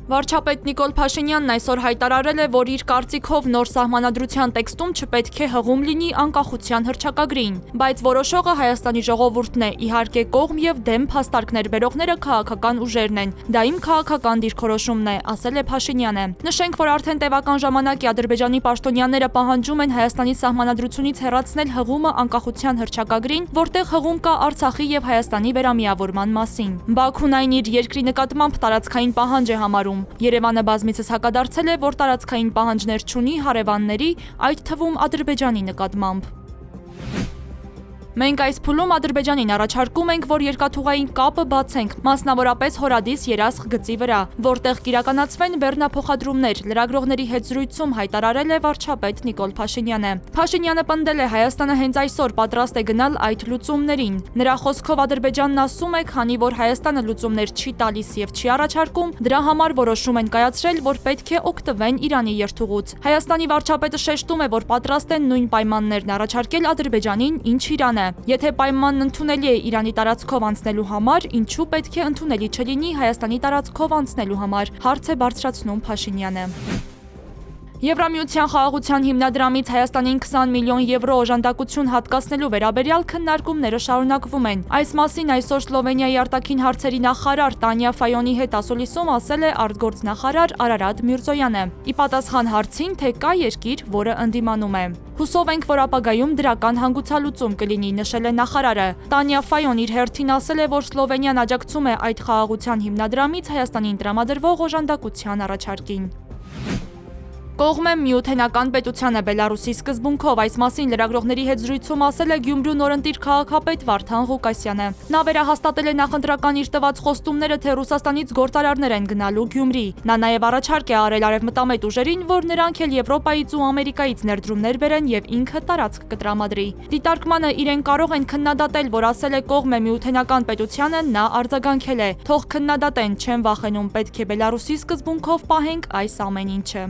Վարչապետ Նիկոլ Փաշինյանն այսօր հայտարարել է, որ իր կարծիքով նոր սահմանադրության տեքստում չպետք է հղում լինի անկախության հռչակագրին, բայց որոշողը Հայաստանի ժողովուրդն է, իհարկե կողմ եւ դեմ փաստարկներ բերողները քաղաքական ուժերն են։ Դա իմ քաղաքական դիրքորոշումն է, ասել է Փաշինյանը։ Նշենք, որ արդեն տևական ժամանակ է Ադրբեջանի պաշտոնյաները պահանջում են Հայաստանի սահմանադրությունից հեռացնել հղումը անկախության հռչակագրին, որտեղ հղում կա Արցախի եւ Հայաստանի վերամիավորման մասին։ Բաքուն այն իր երկրի նկատմամբ տարածքային պահանջ է համարում։ Երևանը բազմիցս հակադարձել է, որ տարածքային պահանջներ չունի հարևանների, այդ թվում Ադրբեջանի նկատմամբ։ Մենք այս փուլում Ադրբեջանին առաջարկում ենք, որ երկաթուղային կապը բացենք, մասնավորապես Հորադիս երասխ գծի վրա, որտեղ կիրականացվեն բեռնափոխադրումներ, լրագրողների հետ զրույցում հայտարարել է վարչապետ Նիկոլ Փաշինյանը։ Փաշինյանը պնդել է, Հայաստանը հենց այսօր պատրաստ է գնալ այդ լուծումներին։ Նրա խոսքով Ադրբեջանն ասում է, քանի որ Հայաստանը լուծումներ չի տալիս եւ չի առաջարկում, դրա համար որոշում են կայացրել, որ պետք է օգտվեն Իրանի երթուղուց։ Հայաստանի վարչապետը շեշտում է, որ պատրաստ են նույն պայմաններն առաջարկել Ադրբեջանին, ինչ Իրանը։ Եթե պայմանն ընդունելի է Իրանի տարածքով անցնելու համար, ինչու պետք է ընդունելի չլինի Հայաստանի տարածքով անցնելու համար, հարց է բարձրացնում Փաշինյանը։ Եվրամիության խաղաղության հիմնադրամից Հայաստանին 20 միլիոն եվրո օժանդակություն հատկացնելու վերաբերյալ քննարկումները շարունակվում են։ Այս մասին այսօր Սլովենիայի արտաքին հարցերի նախարար Տանյա Ֆայոնի հետ ասուլիսում ասել է արտգործնախարար Արարատ Միրզոյանը։ Ի պատասխան հարցին, թե կա երկիր, որը ընդդիմանում է։ Հուսով ենք, որ ապագայում դրական հանգուցալուծում կլինի, նշել է նախարարը։ Տանյա Ֆայոն իր հերթին ասել է, որ Սլովենիան աջակցում է այդ խաղաղության հիմնադրամից Հայաստանին տրամադրվող օժանդակության առաջարկին։ Կողմ է միութենական պետությանը Բելարուսի սկզբունքով, այս մասին լրագրողների հետ զրույցում ասել է Գյումրու նորընտիր քաղաքապետ Վարդան Ղուկասյանը։ Նա վերահաստատել է նախընտրական իր տված խոստումները, թե Ռուսաստանից գործարարներ են գնալու Գյումրի։ Նա նաև առաջարկ է արել արևմտամետ ուժերին, որ նրանք էլ Եվրոպայից ու Ամերիկայից ներդրումներ բերեն եւ ինքը տարածք կտրամադրի։ Դիտարկմանը իրեն կարող են քննադատել, որ ասել է կողմ է միութենական պետությանը, նա արձագանքել է. Թող քննադատեն, չեմ վախենում, պետք է Բելարուսի սկզբունքով պահենք այս ամեն ինչը։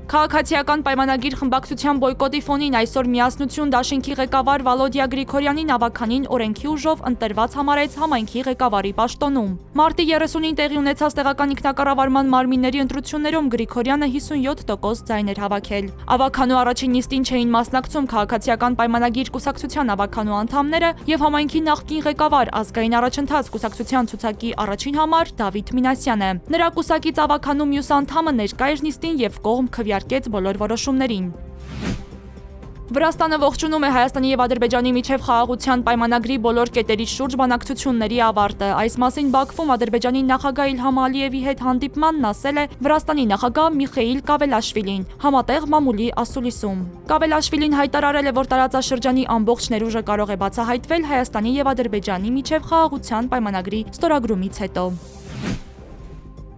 Քաղաքացիական պայմանագիր խմբակցության բոյկոտի ֆոնին այսօր Միասնություն դաշինքի ղեկավար Վալոդիա Գրիգորյանին ավականին օրենքի ուժով ընտրված համարեց համայնքի ղեկավարի պաշտոնում։ Մարտի 30-ին տեղի ունեցած տեղական ինքնակառավարման մարմինների ընտրություններում Գրիգորյանը 57% ձայներ հավաքել։ Ավականու առաջին նիստին չէին մասնակցում քաղաքացիական պայմանագիր կուսակցության ավականու անդամները եւ համայնքի նախկին ղեկավար ազգային առաջընթաց կուսակցության ցուցակի առաջին համար Դավիթ Մինասյանը։ Նրա կուսակից ավականու մյուս անդամը ներկա էր նիստին եւ կողմ քվեարկեց բոլոր որոշումներին։ Վրաստանը ողջունում է Հայաստանի եւ Ադրբեջանի միջև խաղաղության պայմանագրի բոլոր կետերի շուրջ բանակցությունների ավարտը։ Այս մասին Բաքվում Ադրբեջանի նախագահ Իլհամ Ալիևի հետ հանդիպմանն ասել է Վրաստանի նախագահ Միխեիլ Կավելաշվիլին, համատեղ մամուլի ասուլիսում։ Կավելաշվիլին հայտարարել է, որ տարածաշրջանի ամբողջ ներուժը կարող է բացահայտվել Հայաստանի եւ Ադրբեջանի միջև խաղաղության պայմանագրի ստորագրումից հետո։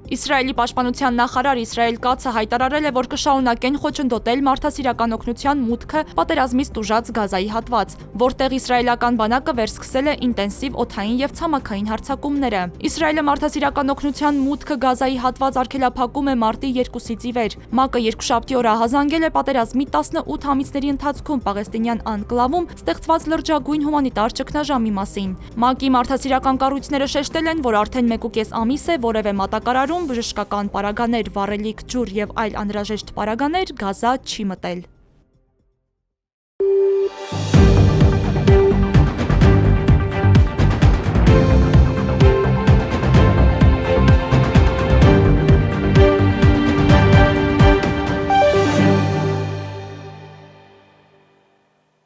Իսրայելի պաշտպանության նախարար Իսրայել Կացը հայտարարել է, որ կշարունակեն խոչընդոտել մարդասիրական օգնության մուտքը պատերազմից տուժած Գազայի հատված, որտեղ իսրայելական բանակը վերսկսել է ինտենսիվ օդային եւ ցամաքային հարձակումները։ Իսրայելը մարդասիրական օգնության մուտքը Գազայի հատված արգելափակում է մարտի 2-ից ի վեր։ ՄԱԿ-ը երկուշաբթի օրը ահազանգել է պատերազմի 18 ամիսների ընթացքում պաղեստինյան անկլավում ստեղծված լրջագույն հումանիտար ճգնաժամի մասին։ ՄԱԿ-ի մարդասիրական կառույցները շեշտել են, որ արդեն 1.5 ամիս է որևէ մատակարարում բժշկական պարագաներ, վառելիք, ջուր եւ այլ անհրաժեշտ պարագաներ Գազա չի մտել։